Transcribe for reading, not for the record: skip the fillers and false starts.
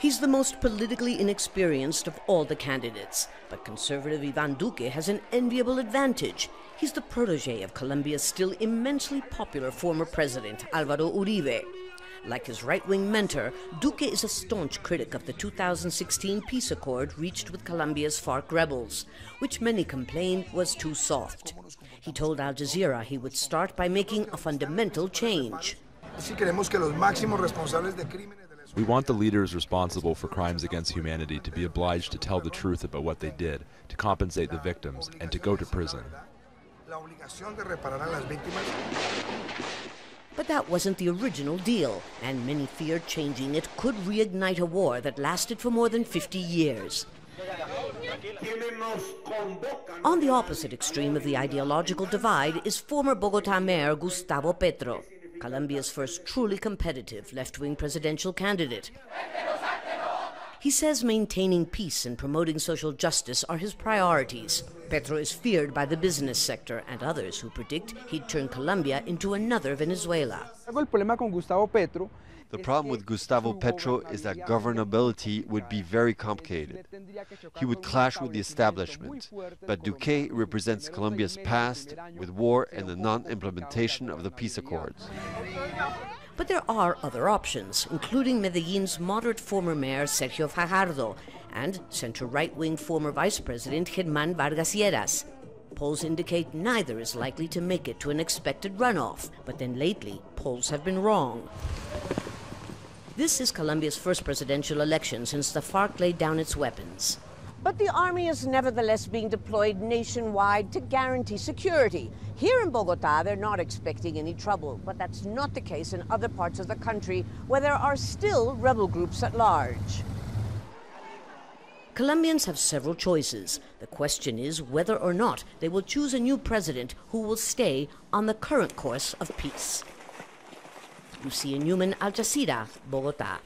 He's the most politically inexperienced of all the candidates, but conservative Iván Duque has an enviable advantage. He's the protege of Colombia's still immensely popular former president, Álvaro Uribe. Like his right-wing mentor, Duque is a staunch critic of the 2016 peace accord reached with Colombia's FARC rebels, which many complained was too soft. He told Al Jazeera he would start by making a fundamental change. We want the leaders responsible for crimes against humanity to be obliged to tell the truth about what they did, to compensate the victims, and to go to prison. But that wasn't the original deal, and many feared changing it could reignite a war that lasted for more than 50 years. On the opposite extreme of the ideological divide is former Bogota Mayor Gustavo Petro, Colombia's first truly competitive left-wing presidential candidate. He says maintaining peace and promoting social justice are his priorities. Petro is feared by the business sector and others who predict he'd turn Colombia into another Venezuela. The problem with Gustavo Petro is that governability would be very complicated. He would clash with the establishment, but Duque represents Colombia's past with war and the non-implementation of the peace accords. But there are other options, including Medellin's moderate former mayor Sergio Fajardo and center-right-wing former vice president Germán Vargas Lleras. Polls indicate neither is likely to make it to an expected runoff, but then lately, polls have been wrong. This is Colombia's first presidential election since the FARC laid down its weapons. But the army is nevertheless being deployed nationwide to guarantee security. Here in Bogota, they're not expecting any trouble, but that's not the case in other parts of the country where there are still rebel groups at large. Colombians have several choices. The question is whether or not they will choose a new president who will stay on the current course of peace. Lucia Newman, Al Jazeera, Bogota.